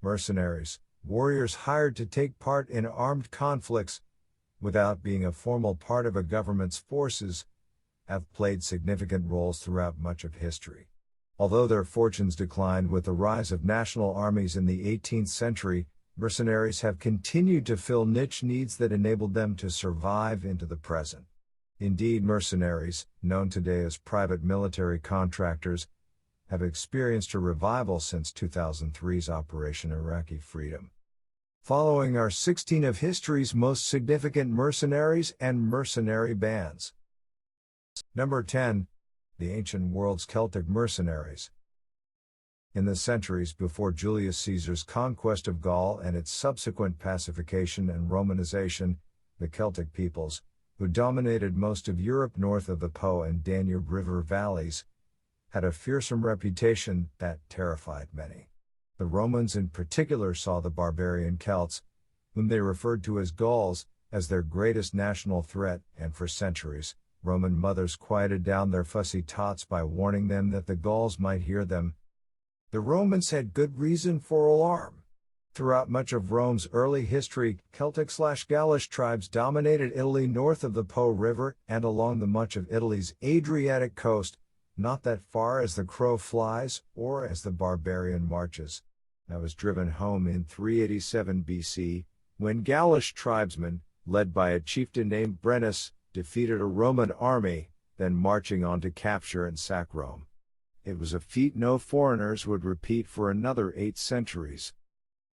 Mercenaries, warriors hired to take part in armed conflicts, without being a formal part of a government's forces, have played significant roles throughout much of history. Although their fortunes declined with the rise of national armies in the 18th century, mercenaries have continued to fill niche needs that enabled them to survive into the present. Indeed, mercenaries, known today as private military contractors, have experienced a revival since 2003's Operation Iraqi Freedom. Following are 16 of history's most significant mercenaries and mercenary bands. Number 10. The ancient world's Celtic mercenaries. In the centuries before Julius Caesar's conquest of Gaul and its subsequent pacification and Romanization, the Celtic peoples, who dominated most of Europe north of the Po and Danube River valleys, had a fearsome reputation that terrified many. The Romans in particular saw the barbarian Celts, whom they referred to as Gauls, as their greatest national threat, and for centuries, Roman mothers quieted down their fussy tots by warning them that the Gauls might hear them. The Romans had good reason for alarm. Throughout much of Rome's early history, Celtic/Gaulish tribes dominated Italy north of the Po River and along the much of Italy's Adriatic coast, not that far as the crow flies or as the barbarian marches. That was driven home in 387 BC, when Gaulish tribesmen, led by a chieftain named Brennus, defeated a Roman army, then marching on to capture and sack Rome. It was a feat no foreigners would repeat for another 8 centuries.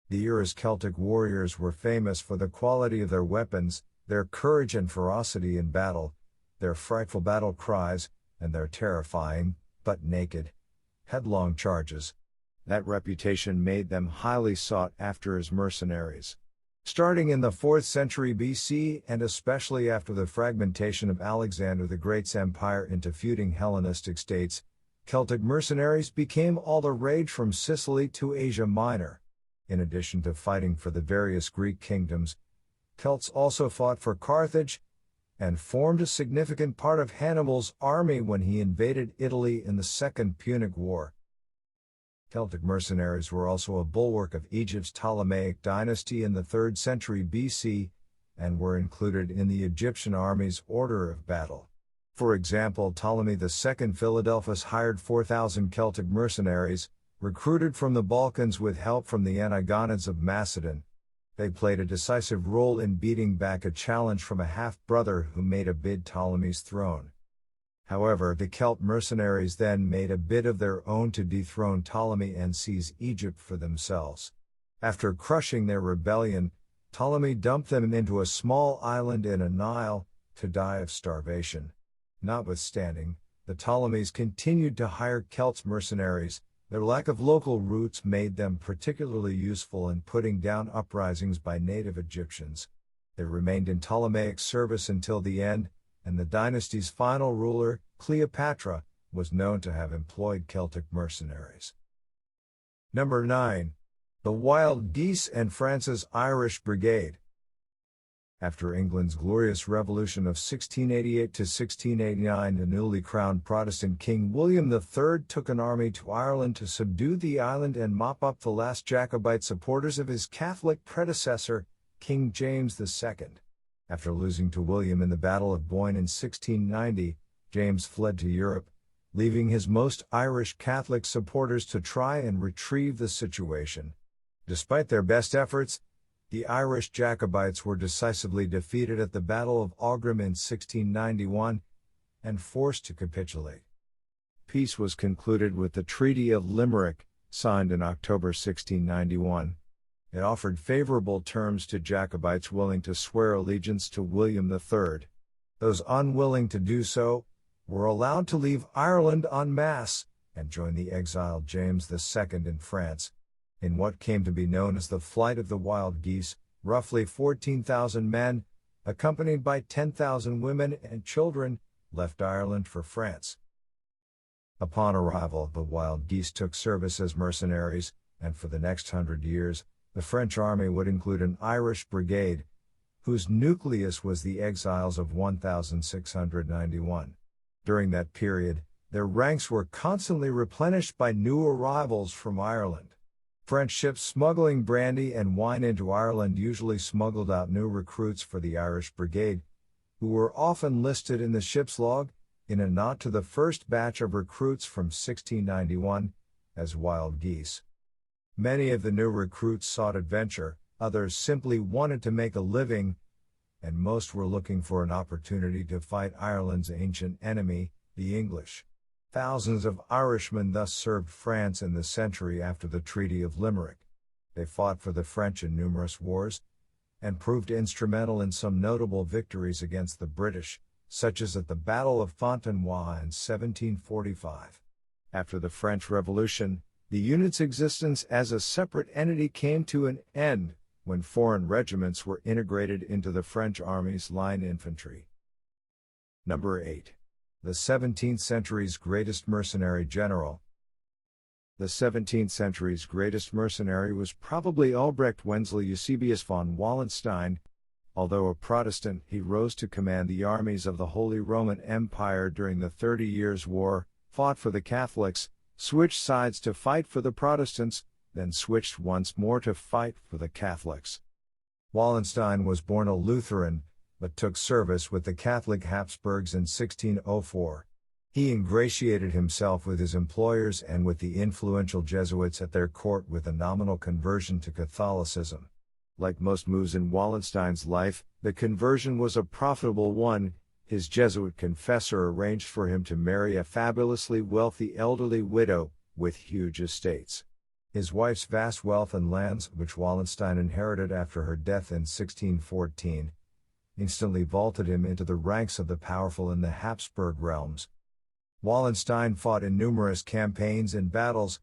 The era's Celtic warriors were famous for the quality of their weapons, their courage and ferocity in battle, their frightful battle cries, and their terrifying, but naked, headlong charges. That reputation made them highly sought after as mercenaries. Starting in the 4th century BC and especially after the fragmentation of Alexander the Great's empire into feuding Hellenistic states, Celtic mercenaries became all the rage from Sicily to Asia Minor. In addition to fighting for the various Greek kingdoms, Celts also fought for Carthage, and formed a significant part of Hannibal's army when he invaded Italy in the Second Punic War. Celtic mercenaries were also a bulwark of Egypt's Ptolemaic dynasty in the 3rd century BC, and were included in the Egyptian army's order of battle. For example, Ptolemy II Philadelphus hired 4,000 Celtic mercenaries, recruited from the Balkans with help from the Antigonids of Macedon. They played a decisive role in beating back a challenge from a half-brother who made a bid Ptolemy's throne. However, the Celt mercenaries then made a bid of their own to dethrone Ptolemy and seize Egypt for themselves. After crushing their rebellion, Ptolemy dumped them into a small island in the Nile, to die of starvation. Notwithstanding, the Ptolemies continued to hire Celts mercenaries. Their lack of local roots made them particularly useful in putting down uprisings by native Egyptians. They remained in Ptolemaic service until the end, and the dynasty's final ruler, Cleopatra, was known to have employed Celtic mercenaries. Number 9. The Wild Geese and France's Irish Brigade. After England's glorious revolution of 1688 to 1689, the newly crowned Protestant King William III took an army to Ireland to subdue the island and mop up the last Jacobite supporters of his Catholic predecessor, King James II. After losing to William in the Battle of Boyne in 1690, James fled to Europe, leaving his most Irish Catholic supporters to try and retrieve the situation. Despite their best efforts, the Irish Jacobites were decisively defeated at the Battle of Aughrim in 1691, and forced to capitulate. Peace was concluded with the Treaty of Limerick, signed in October 1691. It offered favorable terms to Jacobites willing to swear allegiance to William III. Those unwilling to do so were allowed to leave Ireland en masse and join the exiled James II in France. In what came to be known as the Flight of the Wild Geese, roughly 14,000 men, accompanied by 10,000 women and children, left Ireland for France. Upon arrival, the Wild Geese took service as mercenaries, and for the next 100 years, the French army would include an Irish brigade, whose nucleus was the exiles of 1691. During that period, their ranks were constantly replenished by new arrivals from Ireland. French ships smuggling brandy and wine into Ireland usually smuggled out new recruits for the Irish Brigade, who were often listed in the ship's log, in a nod to the first batch of recruits from 1691, as wild geese. Many of the new recruits sought adventure, others simply wanted to make a living, and most were looking for an opportunity to fight Ireland's ancient enemy, the English. Thousands of Irishmen thus served France in the century after the Treaty of Limerick. They fought for the French in numerous wars, and proved instrumental in some notable victories against the British, such as at the Battle of Fontenoy in 1745. After the French Revolution, the unit's existence as a separate entity came to an end, when foreign regiments were integrated into the French Army's line infantry. Number 8. The 17th century's greatest mercenary general. The 17th century's greatest mercenary was probably Albrecht Wenzel Eusebius von Wallenstein. Although a Protestant, he rose to command the armies of the Holy Roman Empire during the 30 Years' War, fought for the Catholics, switched sides to fight for the Protestants, then switched once more to fight for the Catholics. Wallenstein was born a Lutheran, but took service with the Catholic Habsburgs in 1604. He ingratiated himself with his employers and with the influential Jesuits at their court with a nominal conversion to Catholicism. Like most moves in Wallenstein's life, the conversion was a profitable one. His Jesuit confessor arranged for him to marry a fabulously wealthy elderly widow, with huge estates. His wife's vast wealth and lands, which Wallenstein inherited after her death in 1614, instantly vaulted him into the ranks of the powerful in the Habsburg realms. Wallenstein fought in numerous campaigns and battles,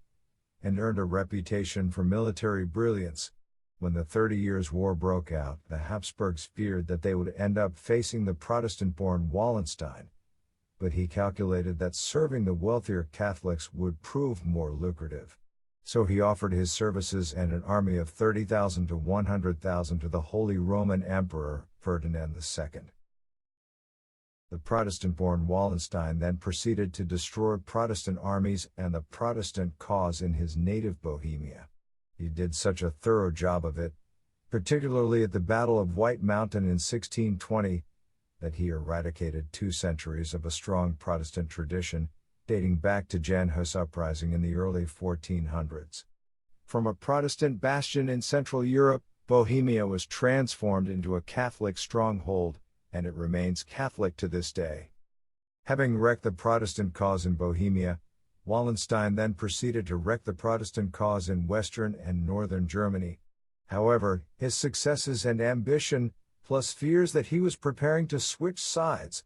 and earned a reputation for military brilliance. When the 30 Years' War broke out, the Habsburgs feared that they would end up facing the Protestant-born Wallenstein, but he calculated that serving the wealthier Catholics would prove more lucrative. So he offered his services and an army of 30,000 to 100,000 to the Holy Roman Emperor, Ferdinand II. The Protestant-born Wallenstein then proceeded to destroy Protestant armies and the Protestant cause in his native Bohemia. He did such a thorough job of it, particularly at the Battle of White Mountain in 1620, that he eradicated 2 centuries of a strong Protestant tradition, dating back to Jan Hus uprising in the early 1400s. From a Protestant bastion in Central Europe, Bohemia was transformed into a Catholic stronghold, and it remains Catholic to this day. Having wrecked the Protestant cause in Bohemia, Wallenstein then proceeded to wreck the Protestant cause in western and northern Germany. However, his successes and ambition, plus fears that he was preparing to switch sides,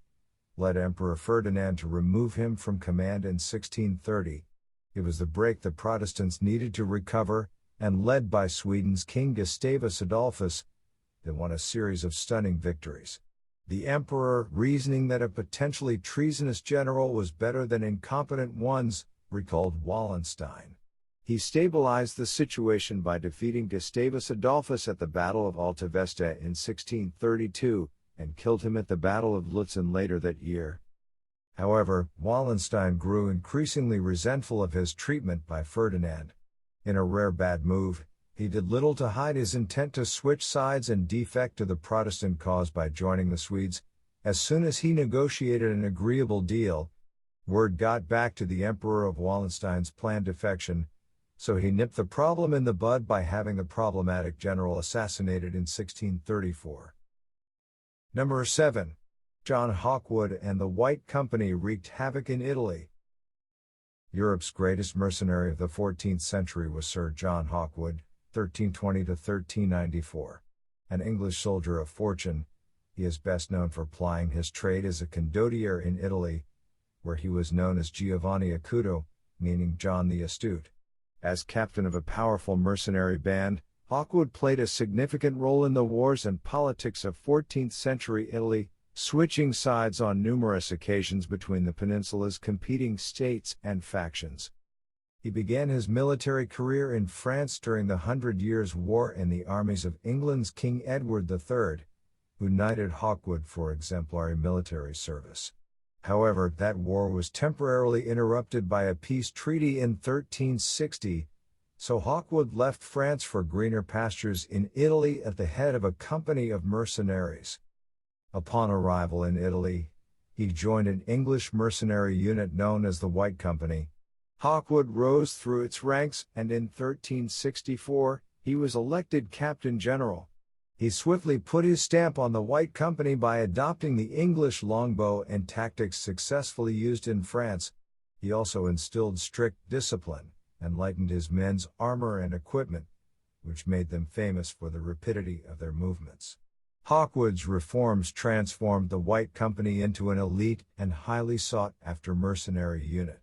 led Emperor Ferdinand to remove him from command in 1630. It was the break the Protestants needed to recover, and led by Sweden's King Gustavus Adolphus, they won a series of stunning victories. The emperor, reasoning that a potentially treasonous general was better than incompetent ones, recalled Wallenstein. He stabilized the situation by defeating Gustavus Adolphus at the Battle of Alta Vesta in 1632, and killed him at the Battle of Lutzen later that year. However, Wallenstein grew increasingly resentful of his treatment by Ferdinand. In a rare bad move, he did little to hide his intent to switch sides and defect to the Protestant cause by joining the Swedes. As soon as he negotiated an agreeable deal, word got back to the Emperor of Wallenstein's planned defection, so he nipped the problem in the bud by having the problematic general assassinated in 1634. Number 7. John Hawkwood and the White Company wreaked havoc in Italy. Europe's greatest mercenary of the 14th century was Sir John Hawkwood, 1320 to 1394. An English soldier of fortune, he is best known for plying his trade as a condottiere in Italy, where he was known as Giovanni Acuto, meaning John the Astute. As captain of a powerful mercenary band, Hawkwood played a significant role in the wars and politics of 14th century Italy, switching sides on numerous occasions between the peninsula's competing states and factions. He began his military career in France during the 100 Years' War in the armies of England's King Edward III, who knighted Hawkwood for exemplary military service. However, that war was temporarily interrupted by a peace treaty in 1360, So Hawkwood left France for greener pastures in Italy at the head of a company of mercenaries. Upon arrival in Italy, he joined an English mercenary unit known as the White Company. Hawkwood rose through its ranks, and in 1364, he was elected Captain General. He swiftly put his stamp on the White Company by adopting the English longbow and tactics successfully used in France. He also instilled strict discipline and lightened his men's armor and equipment, which made them famous for the rapidity of their movements. Hawkwood's reforms transformed the White Company into an elite and highly sought-after mercenary unit.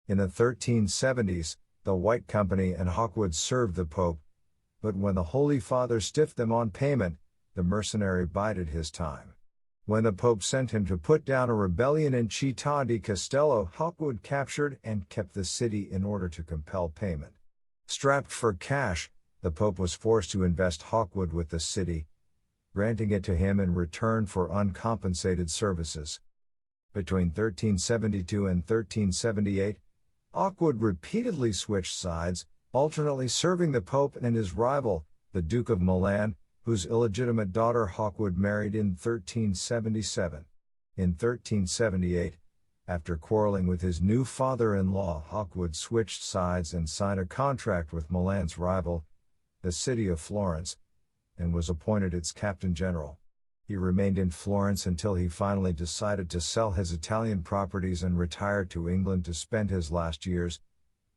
In the 1370s, the White Company and Hawkwood served the Pope, but when the Holy Father stiffed them on payment, the mercenary bided his time. When the Pope sent him to put down a rebellion in Città di Castello, Hawkwood captured and kept the city in order to compel payment. Strapped for cash, the Pope was forced to invest Hawkwood with the city, granting it to him in return for uncompensated services. Between 1372 and 1378, Hawkwood repeatedly switched sides, alternately serving the Pope and his rival, the Duke of Milan, whose illegitimate daughter Hawkwood married in 1377. In 1378, after quarreling with his new father-in-law, Hawkwood switched sides and signed a contract with Milan's rival, the city of Florence, and was appointed its Captain General. He remained in Florence until he finally decided to sell his Italian properties and retire to England to spend his last years,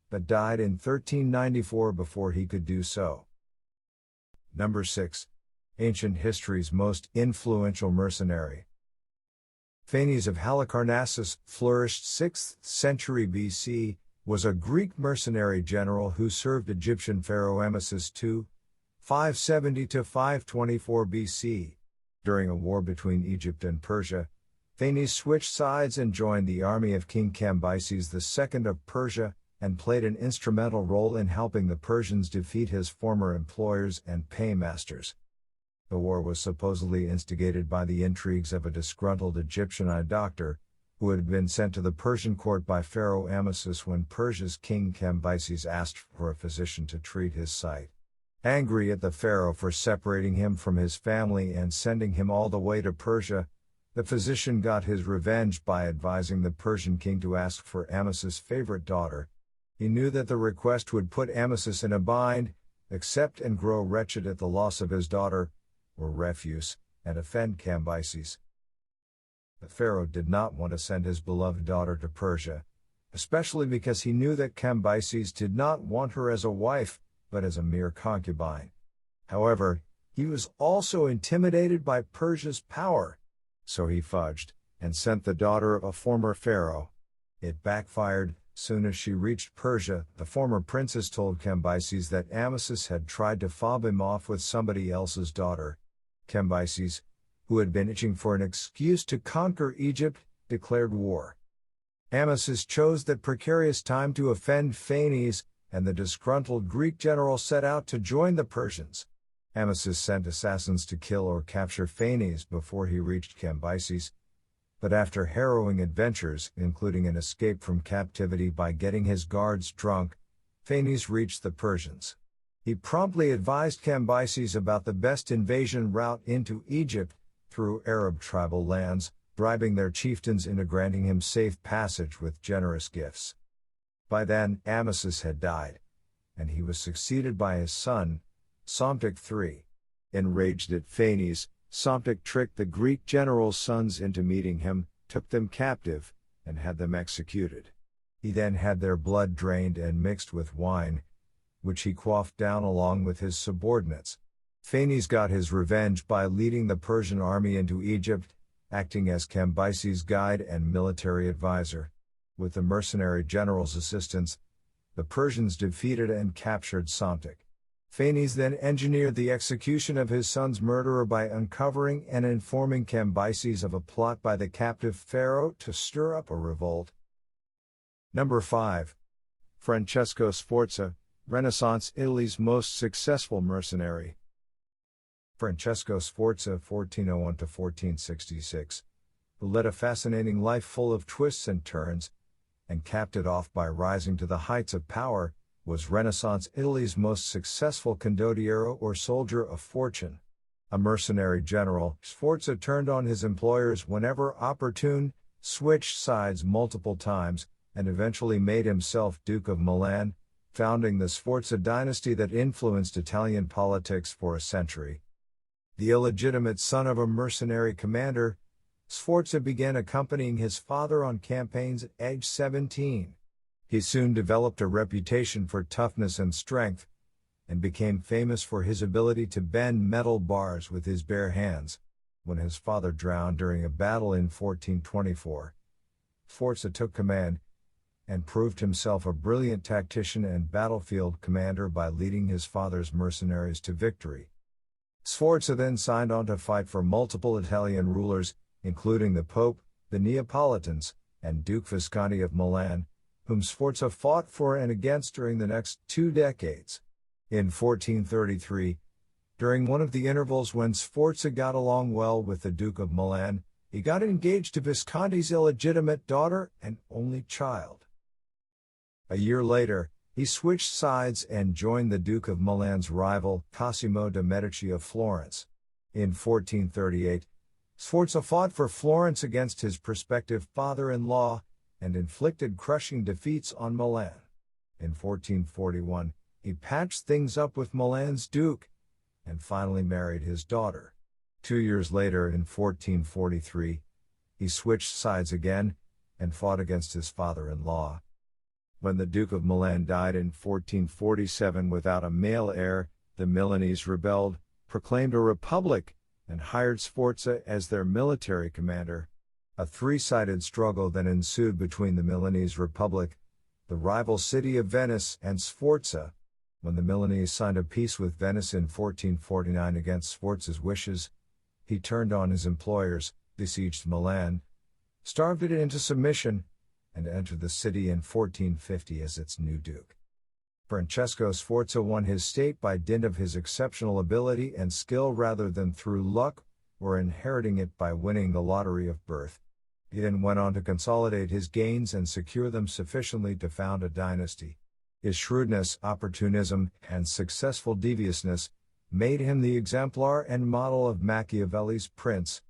but died in 1394 before he could do so. Number 6. Ancient history's most influential mercenary. Phanes of Halicarnassus, flourished 6th century BC, was a Greek mercenary general who served Egyptian pharaoh Amasis II, 570 to 524 BC. During a war between Egypt and Persia, Phanes switched sides and joined the army of King Cambyses II of Persia, and played an instrumental role in helping the Persians defeat his former employers and paymasters. The war was supposedly instigated by the intrigues of a disgruntled Egyptian eye doctor, who had been sent to the Persian court by Pharaoh Amasis when Persia's king Cambyses asked for a physician to treat his sight. Angry at the pharaoh for separating him from his family and sending him all the way to Persia, the physician got his revenge by advising the Persian king to ask for Amasis' favorite daughter. He knew that the request would put Amasis in a bind, accept and grow wretched at the loss of his daughter, or refuse, and offend Cambyses. The pharaoh did not want to send his beloved daughter to Persia, especially because he knew that Cambyses did not want her as a wife, but as a mere concubine. However, he was also intimidated by Persia's power, so he fudged, and sent the daughter of a former pharaoh. It backfired. Soon as she reached Persia, the former princess told Cambyses that Amasis had tried to fob him off with somebody else's daughter. Cambyses, who had been itching for an excuse to conquer Egypt, declared war. Amasis chose that precarious time to offend Phanes, and the disgruntled Greek general set out to join the Persians. Amasis sent assassins to kill or capture Phanes before he reached Cambyses, but after harrowing adventures, including an escape from captivity by getting his guards drunk, Phanes reached the Persians. He promptly advised Cambyses about the best invasion route into Egypt, through Arab tribal lands, bribing their chieftains into granting him safe passage with generous gifts. By then, Amasis had died, and he was succeeded by his son, Psamtik III. Enraged at Phanes, Psamtik tricked the Greek general's sons into meeting him, took them captive, and had them executed. He then had their blood drained and mixed with wine, which he quaffed down along with his subordinates. Phanes got his revenge by leading the Persian army into Egypt, acting as Cambyses' guide and military advisor. With the mercenary general's assistance, the Persians defeated and captured Psamtik. Phanes then engineered the execution of his son's murderer by uncovering and informing Cambyses of a plot by the captive pharaoh to stir up a revolt. Number 5. Francesco Sforza, Renaissance Italy's most successful mercenary. Francesco Sforza, 1401–1466, who led a fascinating life full of twists and turns, and capped it off by rising to the heights of power, was Renaissance Italy's most successful condottiero or soldier of fortune. A mercenary general, Sforza turned on his employers whenever opportune, switched sides multiple times, and eventually made himself Duke of Milan, founding the Sforza dynasty that influenced Italian politics for a century. The illegitimate son of a mercenary commander, Sforza began accompanying his father on campaigns at age 17. He soon developed a reputation for toughness and strength, and became famous for his ability to bend metal bars with his bare hands. When his father drowned during a battle in 1424, Sforza took command, and proved himself a brilliant tactician and battlefield commander by leading his father's mercenaries to victory. Sforza then signed on to fight for multiple Italian rulers, including the Pope, the Neapolitans, and Duke Visconti of Milan, whom Sforza fought for and against during the next 2 decades. In 1433, during one of the intervals when Sforza got along well with the Duke of Milan, he got engaged to Visconti's illegitimate daughter and only child. A year later, he switched sides and joined the Duke of Milan's rival, Cosimo de' Medici of Florence. In 1438, Sforza fought for Florence against his prospective father-in-law, and inflicted crushing defeats on Milan. In 1441, he patched things up with Milan's duke, and finally married his daughter. 2 years later, in 1443, he switched sides again, and fought against his father-in-law. When the Duke of Milan died in 1447 without a male heir, the Milanese rebelled, proclaimed a republic, and hired Sforza as their military commander. A three-sided struggle then ensued between the Milanese Republic, the rival city of Venice, and Sforza. When the Milanese signed a peace with Venice in 1449 against Sforza's wishes, he turned on his employers, besieged Milan, starved it into submission, and entered the city in 1450 as its new duke. Francesco Sforza won his state by dint of his exceptional ability and skill rather than through luck, or inheriting it by winning the lottery of birth. He then went on to consolidate his gains and secure them sufficiently to found a dynasty. His shrewdness, opportunism, and successful deviousness made him the exemplar and model of Machiavelli's prince.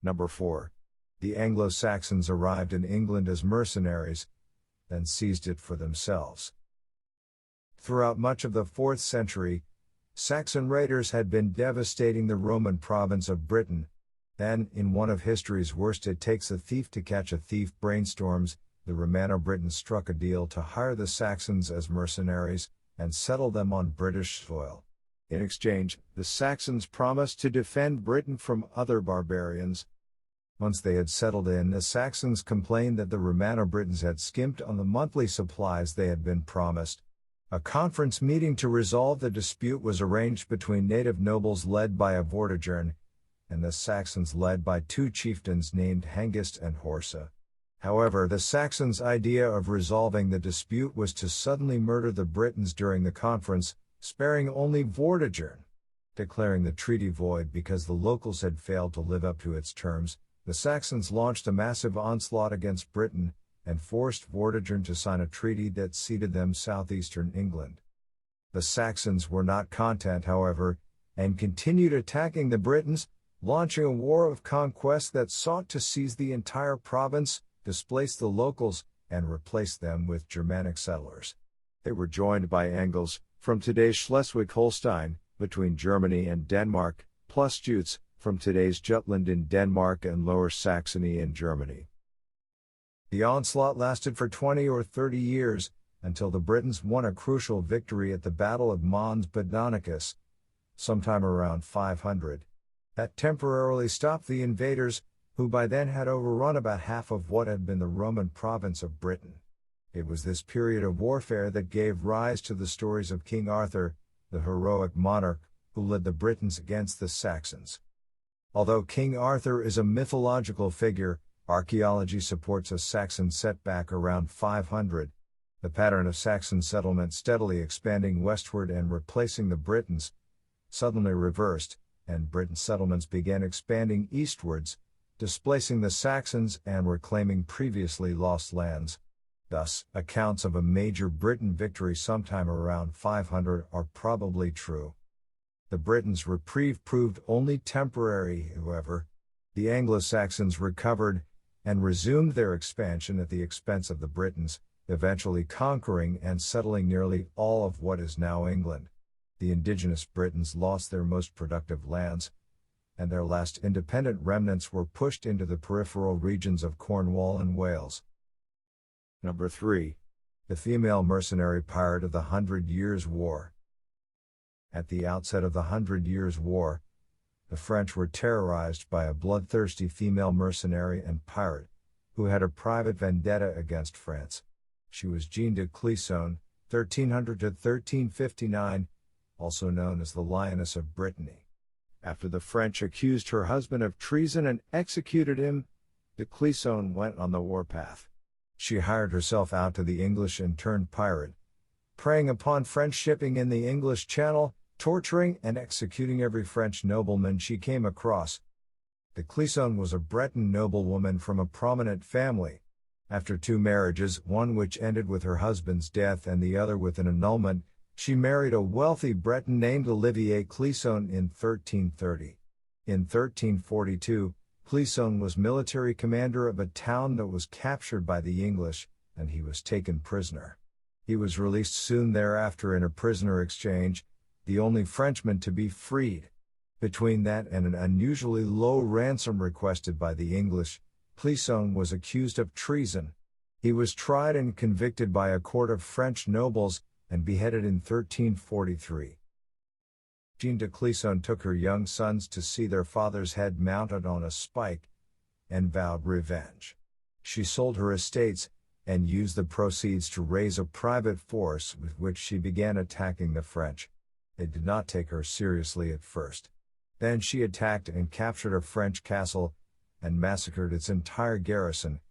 Number 4. The Anglo-Saxons arrived in England as mercenaries, then seized it for themselves. Throughout much of the 4th century, Saxon raiders had been devastating the Roman province of Britain. Then, in one of history's worst "it takes a thief to catch a thief" brainstorms, the Romano-Britons struck a deal to hire the Saxons as mercenaries, and settle them on British soil. In exchange, the Saxons promised to defend Britain from other barbarians. Once they had settled in, the Saxons complained that the Romano-Britons had skimped on the monthly supplies they had been promised. A conference meeting to resolve the dispute was arranged between native nobles led by a Vortigern, and the Saxons led by 2 chieftains named Hengist and Horsa. However, the Saxons' idea of resolving the dispute was to suddenly murder the Britons during the conference, sparing only Vortigern. Declaring the treaty void because the locals had failed to live up to its terms, the Saxons launched a massive onslaught against Britain, and forced Vortigern to sign a treaty that ceded them southeastern England. The Saxons were not content, however, and continued attacking the Britons, launching a war of conquest that sought to seize the entire province, displace the locals, and replace them with Germanic settlers. They were joined by Angles, from today's Schleswig-Holstein, between Germany and Denmark, plus Jutes, from today's Jutland in Denmark and Lower Saxony in Germany. The onslaught lasted for 20 or 30 years, until the Britons won a crucial victory at the Battle of Mons Badonicus, sometime around 500. That temporarily stopped the invaders, who by then had overrun about half of what had been the Roman province of Britain. It was this period of warfare that gave rise to the stories of King Arthur, the heroic monarch, who led the Britons against the Saxons. Although King Arthur is a mythological figure, archaeology supports a Saxon setback around 500. The pattern of Saxon settlement steadily expanding westward and replacing the Britons suddenly reversed, and Britain's settlements began expanding eastwards, displacing the Saxons and reclaiming previously lost lands. Thus, accounts of a major Briton victory sometime around 500 are probably true. The Britons' reprieve proved only temporary, however. The Anglo-Saxons recovered and resumed their expansion at the expense of the Britons, eventually conquering and settling nearly all of what is now England. The indigenous Britons lost their most productive lands, and their last independent remnants were pushed into the peripheral regions of Cornwall and Wales. Number 3. The female mercenary pirate of the 100 Years' War. At the outset of the 100 Years' War, the French were terrorized by a bloodthirsty female mercenary and pirate, who had a private vendetta against France. She was Jeanne de Clisson, 1300–1359, also known as the Lioness of Brittany. After the French accused her husband of treason and executed him, de Clisson went on the warpath. She hired herself out to the English and turned pirate, preying upon French shipping in the English Channel, torturing and executing every French nobleman she came across. De Clisson was a Breton noblewoman from a prominent family. After 2 marriages, one which ended with her husband's death and the other with an annulment, she married a wealthy Breton named Olivier Clisson in 1330. In 1342, Clisson was military commander of a town that was captured by the English, and he was taken prisoner. He was released soon thereafter in a prisoner exchange, the only Frenchman to be freed. Between that and an unusually low ransom requested by the English, Clisson was accused of treason. He was tried and convicted by a court of French nobles, and beheaded in 1343. Jeanne de Clisson took her young sons to see their father's head mounted on a spike, and vowed revenge. She sold her estates, and used the proceeds to raise a private force with which she began attacking the French. They did not take her seriously at first. Then she attacked and captured a French castle, and massacred its entire garrison,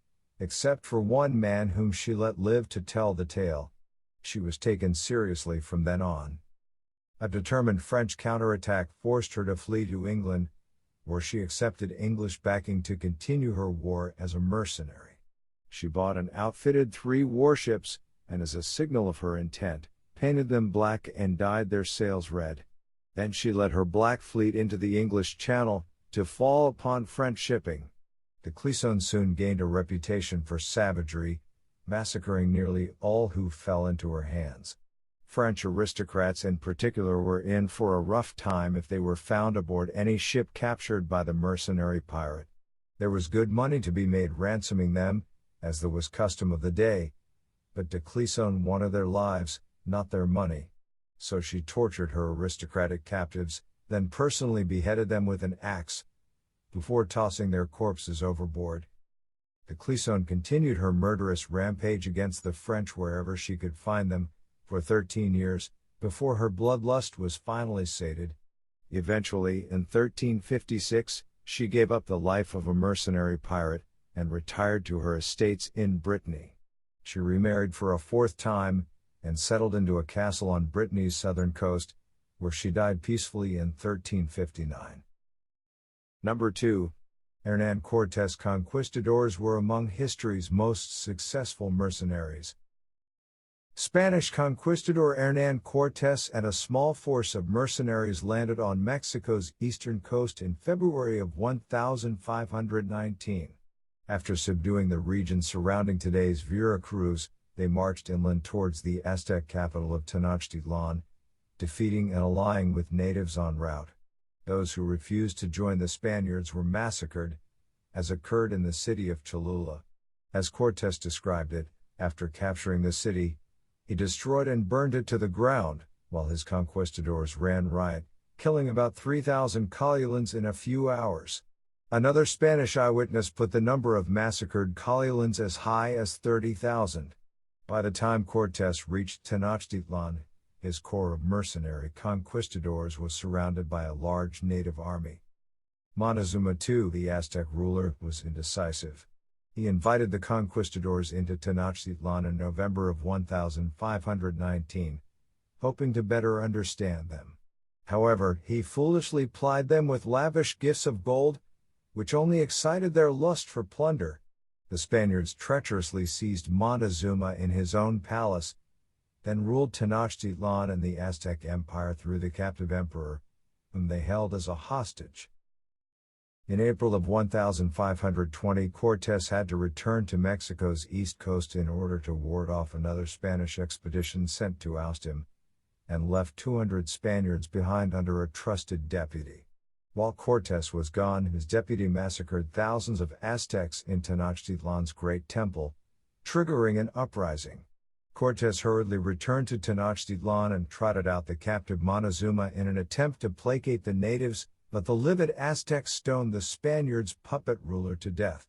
except for one man whom she let live to tell the tale. She was taken seriously from then on. A determined French counterattack forced her to flee to England, where she accepted English backing to continue her war as a mercenary. She bought and outfitted 3 warships, and as a signal of her intent, painted them black and dyed their sails red. Then she led her Black Fleet into the English Channel, to fall upon French shipping. De Clisson soon gained a reputation for savagery, massacring nearly all who fell into her hands. French aristocrats in particular were in for a rough time if they were found aboard any ship captured by the mercenary pirate. There was good money to be made ransoming them, as there was custom of the day, but de Clisson wanted their lives, not their money. So she tortured her aristocratic captives, then personally beheaded them with an axe, before tossing their corpses overboard. De Clisson continued her murderous rampage against the French wherever she could find them, for 13 years, before her bloodlust was finally sated. Eventually, in 1356, she gave up the life of a mercenary pirate, and retired to her estates in Brittany. She remarried for a 4th time, and settled into a castle on Brittany's southern coast, where she died peacefully in 1359. Number 2. Hernan Cortes. Conquistadors were among history's most successful mercenaries. Spanish conquistador Hernan Cortes and a small force of mercenaries landed on Mexico's eastern coast in February of 1519. After subduing the region surrounding today's Veracruz, they marched inland towards the Aztec capital of Tenochtitlan, defeating and allying with natives en route. Those who refused to join the Spaniards were massacred, as occurred in the city of Cholula. As Cortes described it, after capturing the city, he destroyed and burned it to the ground, while his conquistadors ran riot, killing about 3,000 Cholulans in a few hours. Another Spanish eyewitness put the number of massacred Cholulans as high as 30,000. By the time Cortes reached Tenochtitlan, his corps of mercenary conquistadors was surrounded by a large native army. Montezuma II, the Aztec ruler, was indecisive. He invited the conquistadors into Tenochtitlan in November of 1519, hoping to better understand them. However, he foolishly plied them with lavish gifts of gold, which only excited their lust for plunder. The Spaniards treacherously seized Montezuma in his own palace, then ruled Tenochtitlan and the Aztec Empire through the captive emperor, whom they held as a hostage. In April of 1520, Cortes had to return to Mexico's east coast in order to ward off another Spanish expedition sent to oust him, and left 200 Spaniards behind under a trusted deputy. While Cortes was gone, his deputy massacred thousands of Aztecs in Tenochtitlan's great temple, triggering an uprising. Cortes hurriedly returned to Tenochtitlan and trotted out the captive Montezuma in an attempt to placate the natives, but the livid Aztecs stoned the Spaniards' puppet ruler to death.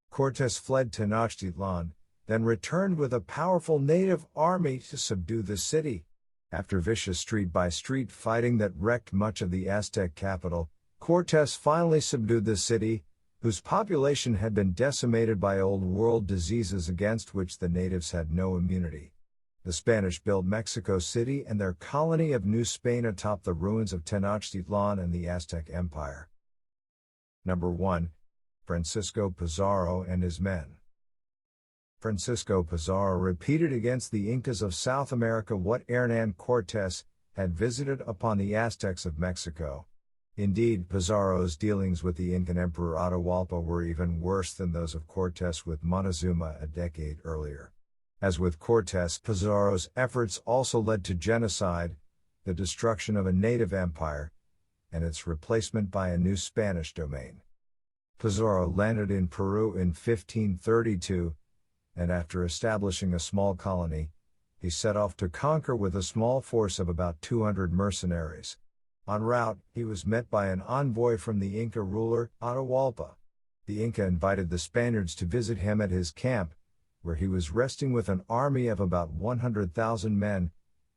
Cortes fled Tenochtitlan, then returned with a powerful native army to subdue the city. After vicious street-by-street fighting that wrecked much of the Aztec capital, Cortes finally subdued the city, whose population had been decimated by Old World diseases against which the natives had no immunity. The Spanish built Mexico City and their colony of New Spain atop the ruins of Tenochtitlan and the Aztec Empire. Number 1. Francesco Pizarro and His Men. Francesco Pizarro repeated against the Incas of South America what Hernan Cortes had visited upon the Aztecs of Mexico. Indeed, Pizarro's dealings with the Incan Emperor Atahualpa were even worse than those of Cortes with Montezuma a decade earlier. As with Cortes, Pizarro's efforts also led to genocide, the destruction of a native empire, and its replacement by a new Spanish domain. Pizarro landed in Peru in 1532, and after establishing a small colony, he set off to conquer with a small force of about 200 mercenaries. En route, he was met by an envoy from the Inca ruler, Atahualpa. The Inca invited the Spaniards to visit him at his camp, where he was resting with an army of about 100,000 men,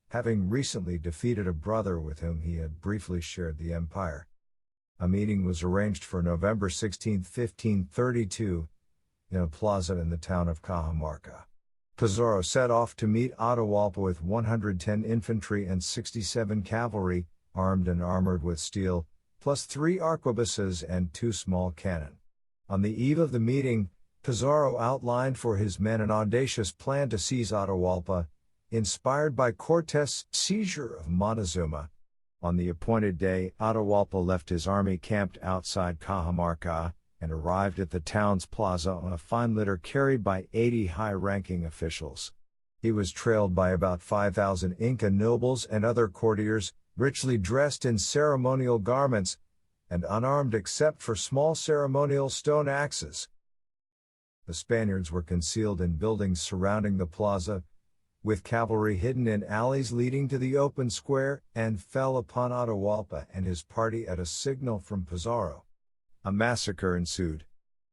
having recently defeated a brother with whom he had briefly shared the empire. A meeting was arranged for November 16, 1532, in a plaza in the town of Cajamarca. Pizarro set off to meet Atahualpa with 110 infantry and 67 cavalry, armed and armored with steel, plus 3 arquebuses and 2 small cannon. On the eve of the meeting, Pizarro outlined for his men an audacious plan to seize Atahualpa, inspired by Cortes' seizure of Montezuma. On the appointed day, Atahualpa left his army camped outside Cajamarca, and arrived at the town's plaza on a fine litter carried by 80 high-ranking officials. He was trailed by about 5,000 Inca nobles and other courtiers, richly dressed in ceremonial garments, and unarmed except for small ceremonial stone axes. The Spaniards were concealed in buildings surrounding the plaza, with cavalry hidden in alleys leading to the open square, and fell upon Atahualpa and his party at a signal from Pizarro. A massacre ensued.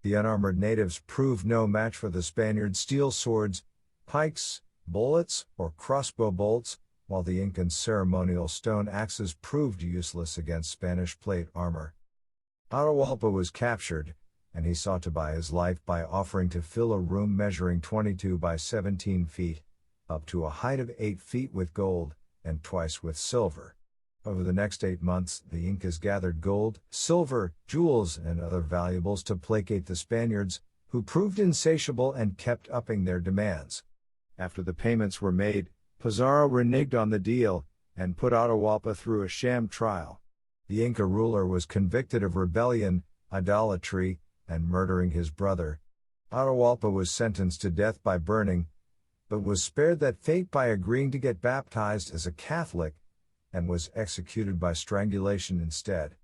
The unarmored natives proved no match for the Spaniards' steel swords, pikes, bullets, or crossbow bolts, while the Incan ceremonial stone axes proved useless against Spanish plate armor. Atahualpa was captured, and he sought to buy his life by offering to fill a room measuring 22 by 17 feet, up to a height of 8 feet with gold, and twice with silver. Over the next 8 months, the Incas gathered gold, silver, jewels, and other valuables to placate the Spaniards, who proved insatiable and kept upping their demands. After the payments were made, Pizarro reneged on the deal, and put Atahualpa through a sham trial. The Inca ruler was convicted of rebellion, idolatry, and murdering his brother. Atahualpa was sentenced to death by burning, but was spared that fate by agreeing to get baptized as a Catholic, and was executed by strangulation instead.